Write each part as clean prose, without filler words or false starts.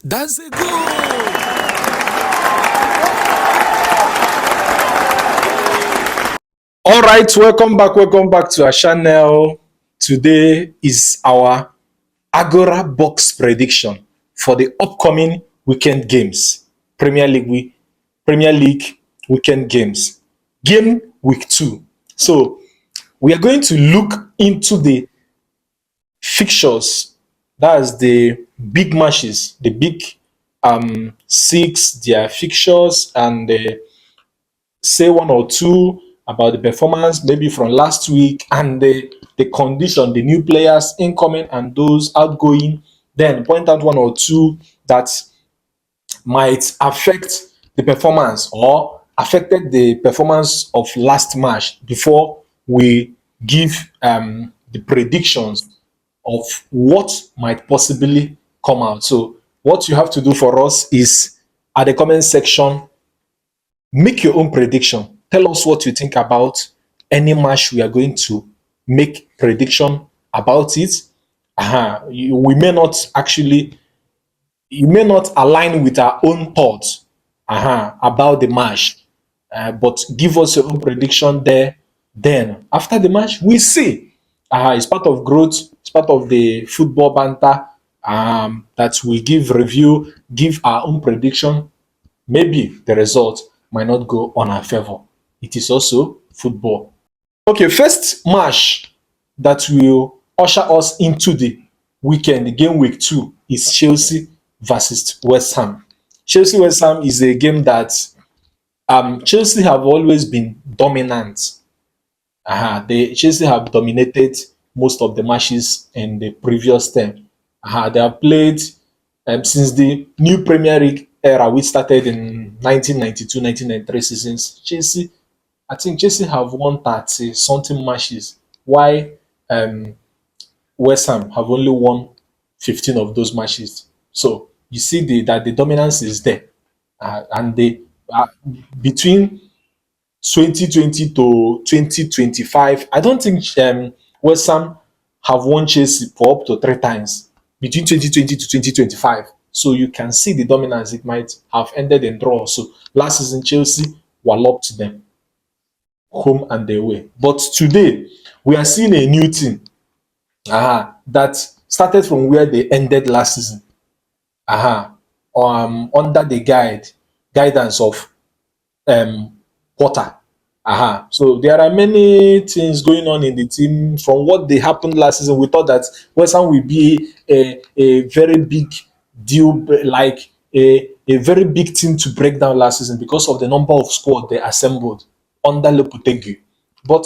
That's a goal! All right, welcome back to our channel. Today is our Agora box prediction for the upcoming weekend games. Premier League weekend games. Game week 2. So we are going to look into the fixtures. That's the big matches, the big six, their fixtures, and say one or two about the performance maybe from last week and the condition, the new players incoming and those outgoing. Then point out one or two that might affect the performance or affected the performance of last match before we give the predictions of what might possibly come out. So what you have to do for us is at the comment section, make your own prediction. Tell us what you think about any match we are going to make prediction about it. We may not actually, you may not align with our own thoughts about the match, but give us your own prediction there. Then after the match, we see. It's part of growth. It's part of the football banter that we give review, give our own prediction. Maybe the result might not go on our favor. It is also football. Okay, first match that will usher us into the weekend, the game week 2, is Chelsea versus West Ham. Chelsea West Ham is a game that Chelsea have always been dominant. Chelsea have dominated most of the matches in the previous term. They have played since the new Premier League era, which started in 1992-1993 seasons. I think Chelsea have won 30 something matches, while West Ham have only won 15 of those matches. So you see that the dominance is there, and they between 2020 to 2025. I don't think West Ham have won Chelsea for up to 3 times between 2020 to 2025. So you can see the dominance. It might have ended in draw. So last season, Chelsea walloped them home and away. But today, we are seeing a new team that started from where they ended last season. Under the guidance of Potter. So there are many things going on in the team. From what they happened last season, we thought that West Ham will be a very big deal, like a very big team to break down last season because of the number of squad they assembled under Lopetegui. But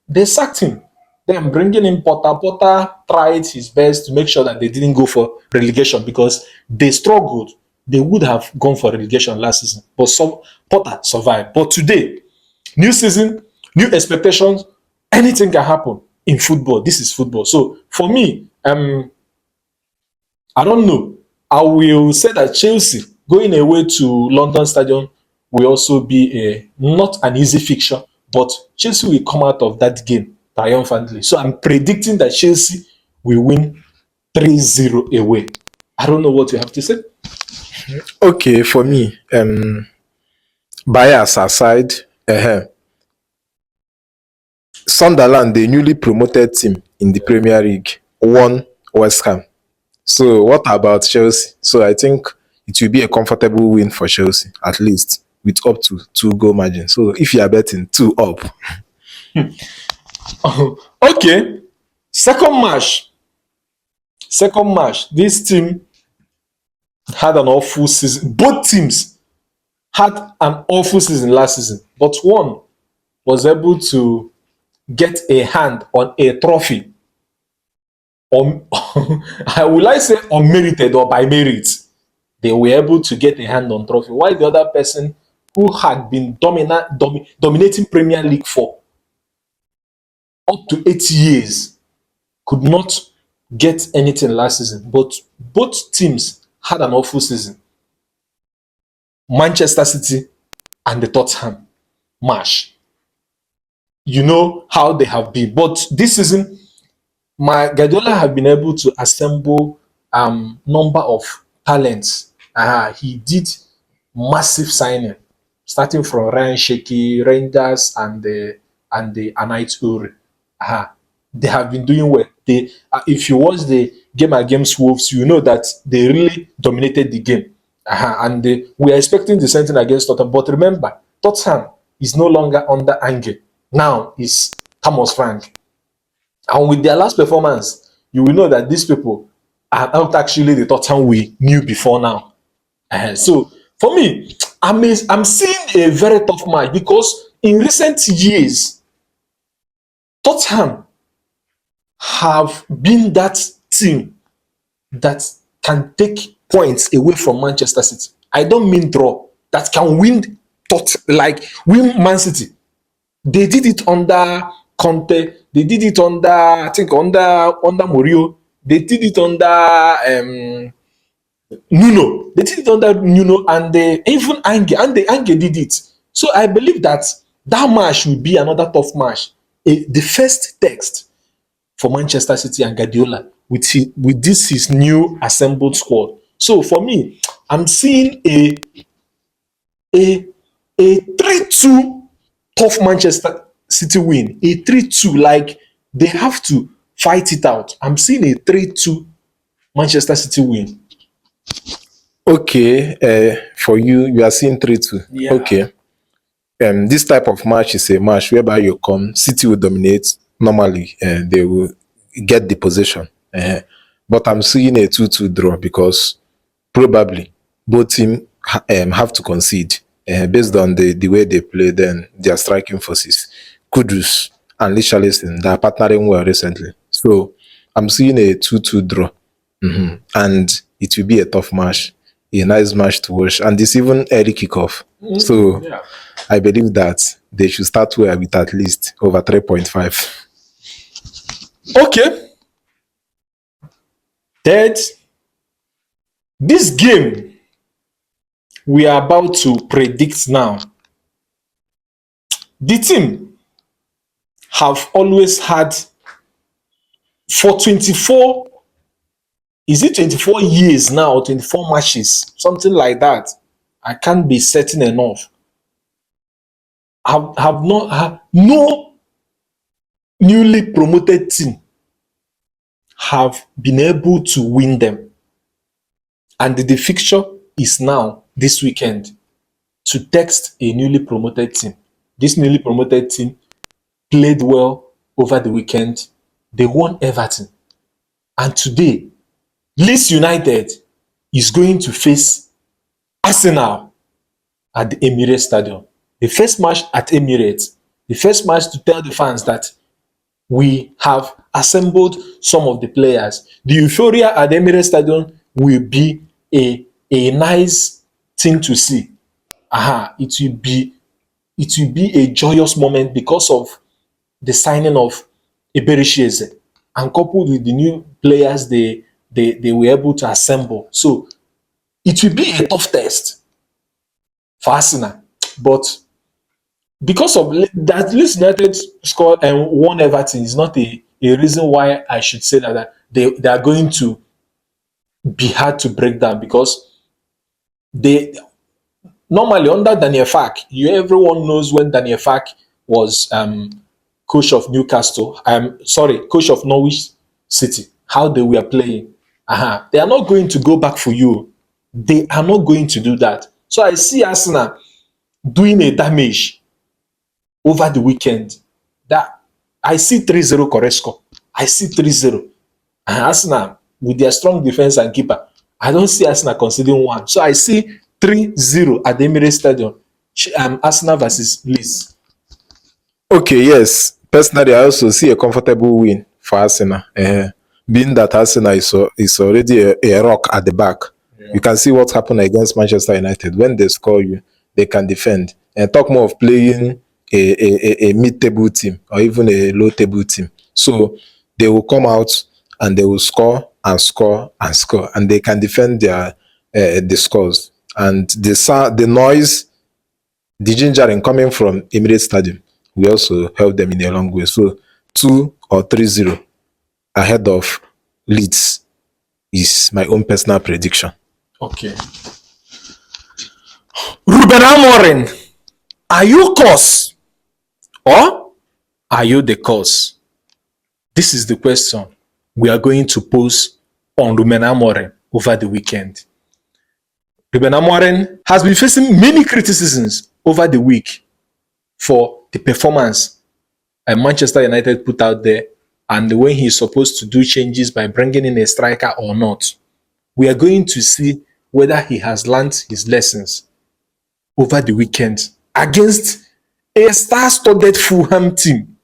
they sacked him. Then bringing in Potter. Potter tried his best to make sure that they didn't go for relegation because they struggled. They would have gone for relegation last season, but Potter survived. But today, new season, new expectations, anything can happen in football. This is football. So for me, I don't know. I will say that Chelsea going away to London Stadium will also be not an easy fixture, but Chelsea will come out of that game triumphantly. So I'm predicting that Chelsea will win 3-0 away. I don't know what you have to say. Okay, for me, bias aside, Sunderland, the newly promoted team in the Premier League, won West Ham. So what about Chelsea? So I think it will be a comfortable win for Chelsea, at least with up to 2 goal margin. So if you are betting 2 up, Okay, second match. This team had an awful season. Both teams had an awful season last season, but one was able to get a hand on a trophy. I would like say unmerited or by merit. They were able to get a hand on trophy, while the other person who had been dominating Premier League for up to 8 years could not get anything last season. But both teams had an awful season. Manchester City and the Tottenham match. You know how they have been. But this season, Guardiola have been able to assemble number of talents He did massive signing, starting from Ryan Sheki, Rangers, and the Anite Uri. They have been doing well. If you watch the game against Wolves, you know that they really dominated the game. We are expecting the same thing against Tottenham. But remember, Tottenham is no longer under Ange. Now it's Thomas Frank. And with their last performance, you will know that these people are not actually the Tottenham we knew before now. So for me, I'm seeing a very tough match because in recent years, Tottenham have been that team that can take points away from Manchester City. I don't mean draw, that can win win Man City. They did it under Conte. They did it under, I think, under Mourinho. They did it under Nuno. They did it under Nuno, and even Ange did it. So I believe that that match will be another tough match. The first text for Manchester City and Guardiola with this his new assembled squad. So for me, I'm seeing a 3-2 tough Manchester City win. A 3-2, like they have to fight it out. I'm seeing a 3-2 Manchester City win. Okay, for you, you are seeing 3-2. Yeah. Okay. This type of match is a match whereby you come, City will dominate. Normally, they will get the possession. But I'm seeing a 2-2 draw because probably both teams have to concede based on the way they play, then their striking forces. Kudus and Richarlison, they are partnering well recently. So I'm seeing a 2-2 draw. And it will be a tough match, a nice match to watch. And it's even early kickoff. So Yeah. I believe that they should start well with at least over 3.5. Okay. Third, this game we are about to predict now. The team have always had for 24, is it 24 years now or 24 matches? Something like that. I can't be certain enough. Have no newly promoted team have been able to win them. And the fixture is now this weekend to text a newly promoted team. This newly promoted team played well over the weekend. They won Everton. And today, Leeds United is going to face Arsenal at the Emirates Stadium. The first match at Emirates, the first match to tell the fans that we have assembled some of the players. The euphoria at the Emirates Stadium will be a nice thing to see. It will be a joyous moment because of the signing of Eberechieze and coupled with the new players they were able to assemble. So it will be a tough test for Arsenal. But because of that, Leeds United scored and won Everton is not a reason why I should say that they are going to be hard to break down, because they normally under Daniel Fark, everyone knows when Daniel Fark was coach of Newcastle, coach of Norwich City, how they were playing. They are not going to go back for you. They are not going to do that. So I see Arsenal doing a damage over the weekend. That I see 3-0 correct score. I see 3-0. And Arsenal, with their strong defense and keeper, I don't see Arsenal conceding one. So I see 3-0 at the Emirates Stadium. Arsenal versus Leeds. Okay, yes. Personally, I also see a comfortable win for Arsenal. Being that Arsenal is already a rock at the back. Yeah. You can see what happened against Manchester United. When they score you, they can defend. And talk more of playing a mid-table team or even a low-table team. So they will come out and they will score and score and score, and they can defend their the scores. And the noise, the gingering coming from Emirates Stadium will also help them in a long way. So 2 or 3-0 ahead of Leeds is my own personal prediction. Okay. Ruben Amorim, are you cause or are you the cause? This is the question we are going to pose on Ruben Amorim over the weekend. Ruben Amorim has been facing many criticisms over the week for the performance Manchester United put out there and when he's supposed to do changes by bringing in a striker or not. We are going to see whether he has learned his lessons over the weekend against a star-studded Fulham team.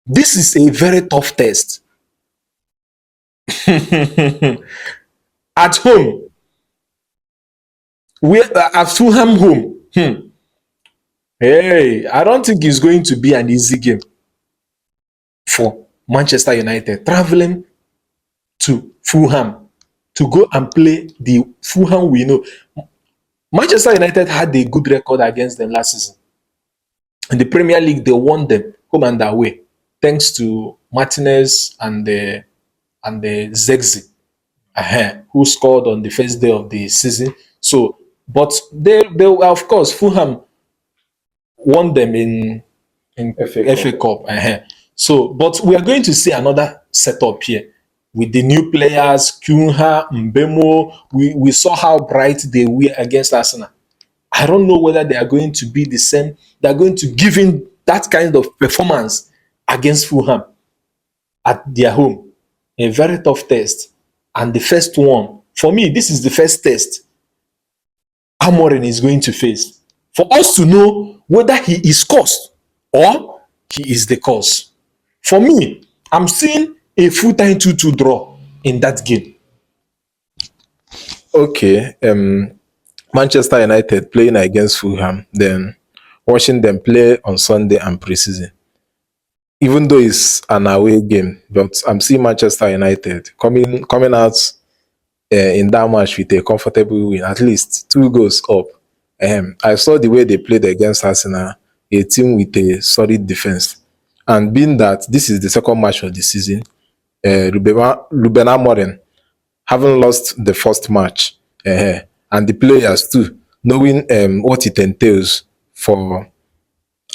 This is a very tough test. At home, at Fulham home, hey, I don't think it's going to be an easy game for Manchester United traveling to Fulham to go and play the Fulham we know. Manchester United had a good record against them last season. In the Premier League, they won them home and away, thanks to Martinez and the Zexi, who scored on the first day of the season. So, but they of course, Fulham won them in FA Cup. So, but we are going to see another setup here with the new players, Cunha, Mbemo. We saw how bright they were against Arsenal. I don't know whether they are going to be the same. They are going to give in that kind of performance against Fulham at their home. A very tough test. And the first one, for me, this is the first test Amorim is going to face. For us to know whether he is cause or he is the cause. For me, I'm seeing a full-time 2-2 draw in that game. Okay, Manchester United playing against Fulham, then watching them play on Sunday and preseason. Even though it's an away game, but I'm seeing Manchester United coming out in that match with a comfortable win, at least 2 goals up. I saw the way they played against Arsenal, a team with a solid defense. And being that this is the second match of the season, Ruben Amorim having lost the first match, and the players too, knowing what it entails for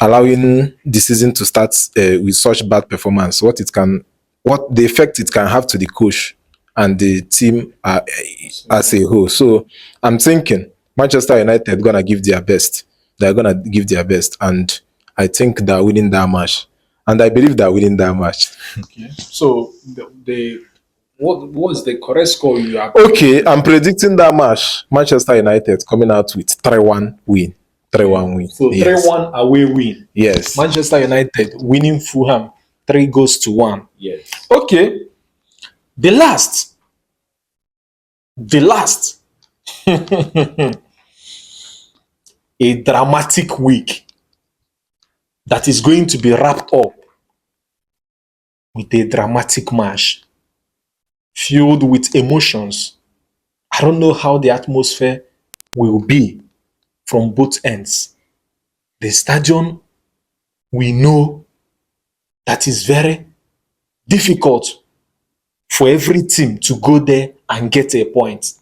allowing the season to start with such bad performance, what the effect it can have to the coach and the team as a whole. So I'm thinking Manchester United gonna give their best. They're gonna give their best, and I think they're winning that match. And I believe they're winning that match. Okay. So what was the correct score you are? Okay, I'm predicting that match. Manchester United coming out with 3-1 win. 3-1 win. So 3-1 away win. Yes. Manchester United winning Fulham 3-1. Yes. Okay. The last. A dramatic week that is going to be wrapped up with a dramatic match filled with emotions. I don't know how the atmosphere will be from both ends. The stadium, we know that is very difficult for every team to go there and get a point.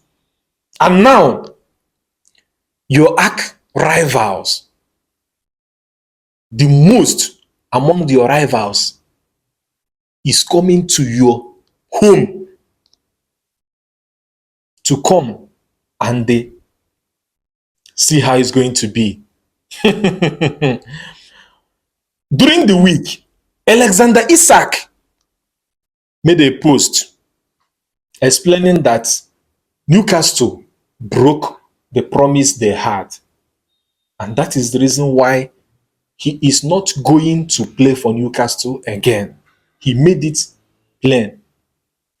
And now, your arch rivals, the most among your rivals, is coming to your home to come and they see how it's going to be. During the week, Alexander Isak made a post explaining that Newcastle broke the promise they had. And that is the reason why he is not going to play for Newcastle again. He made it plain.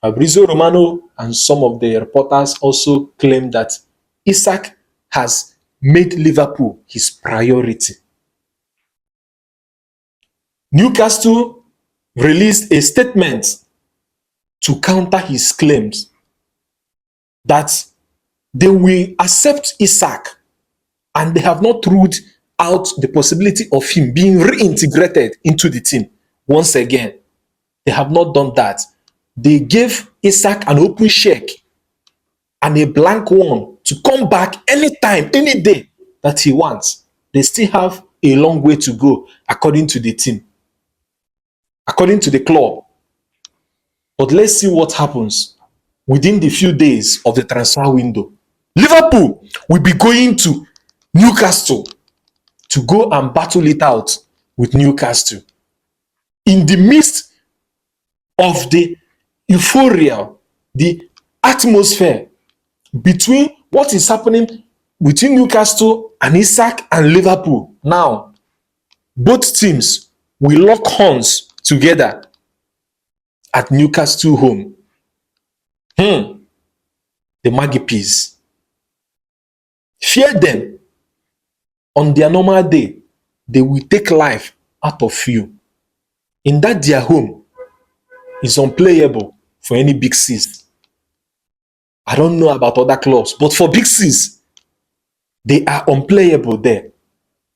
Fabrizio Romano and some of the reporters also claim that Isak has made Liverpool his priority. Newcastle released a statement to counter his claims that they will accept Isak and they have not ruled out the possibility of him being reintegrated into the team once again. They have not done that. They gave Isak an open check and a blank one to come back anytime, any day that he wants. They still have a long way to go, according to the team, according to the club. But let's see what happens within the few days of the transfer window. Liverpool will be going to Newcastle to go and battle it out with Newcastle. In the midst of the euphoria, the atmosphere between what is happening between Newcastle and Isaac and Liverpool. Now, both teams will lock horns together at Newcastle home. The Magpies. Fear them. On their normal day, they will take life out of you. In that their home is unplayable for any big C's. I don't know about other clubs, but for big C's, they are unplayable there.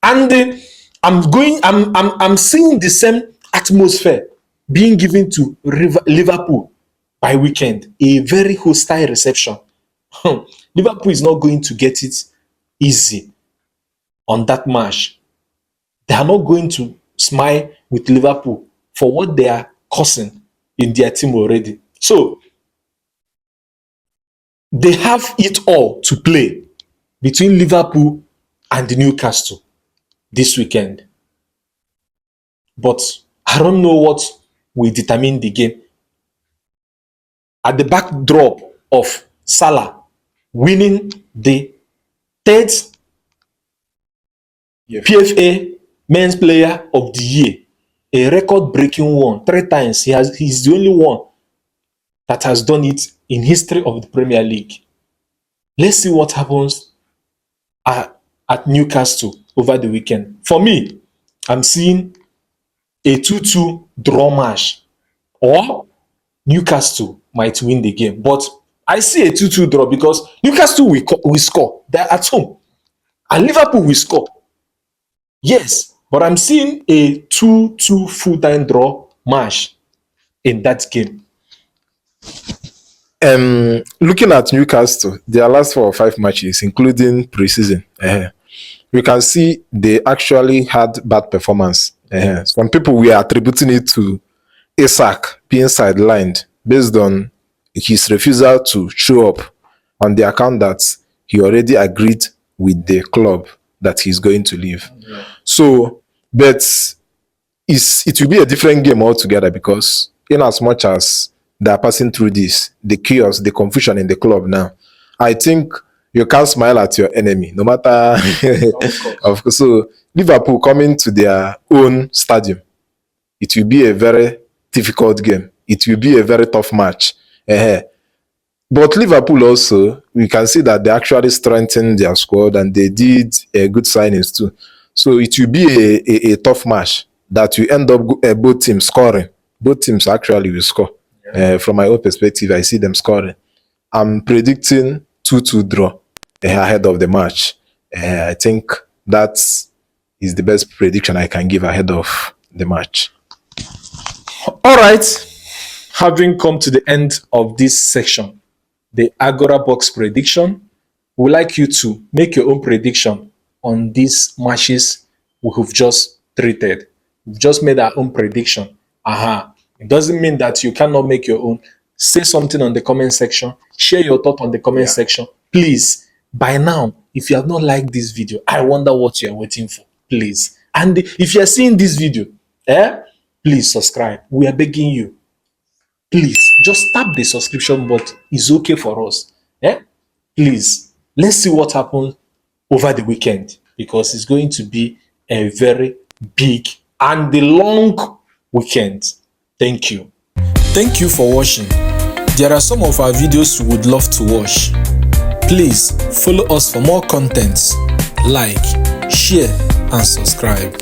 And I'm seeing the same atmosphere being given to Liverpool by weekend. A very hostile reception. Liverpool is not going to get it easy on that match. They are not going to smile with Liverpool for what they are causing in their team already. So, they have it all to play between Liverpool and Newcastle this weekend. But I don't know what will determine the game. At the backdrop of Salah winning the third PFA Men's Player of the Year, a record-breaking one, 3 times. He's the only one that has done it in history of the Premier League. Let's see what happens at Newcastle over the weekend. For me, I'm seeing a 2-2 draw match, or Newcastle might win the game. But I see a 2-2 draw because Newcastle will score. They're at home. And Liverpool will score. Yes, but I'm seeing a 2-2 full-time draw match in that game. Looking at Newcastle, their last 4 or 5 matches, including preseason, we can see they actually had bad performance. Some people were attributing it to Isaac being sidelined based on his refusal to show up on the account that he already agreed with the club that he's going to leave. Yeah. So, but it will be a different game altogether, because in as much as they are passing through this, the chaos, the confusion in the club now, I think you can't smile at your enemy, no matter. Of course. So Liverpool coming to their own stadium, it will be a very difficult game. It will be a very tough match. But Liverpool also, we can see that they actually strengthened their squad and they did good signings too. So it will be a tough match that will end up both teams scoring. Both teams actually will score. From my own perspective, I see them scoring. I'm predicting 2-2 draw ahead of the match. I think that is the best prediction I can give ahead of the match. All right. Having come to the end of this section, the Agora box prediction, we would like you to make your own prediction on these matches we have just treated. We've just made our own prediction. It doesn't mean that you cannot make your own. Say something on the comment section. Share your thought on the comment section. Please, by now, if you have not liked this video, I wonder what you are waiting for. Please. And if you are seeing this video, please subscribe. We are begging you. Please, just tap the subscription button. It's okay for us. Please, let's see what happens over the weekend, because it's going to be a very big and the long weekend. Thank you. Thank you for watching. There are some of our videos you would love to watch. Please follow us for more contents. Like, share, and subscribe.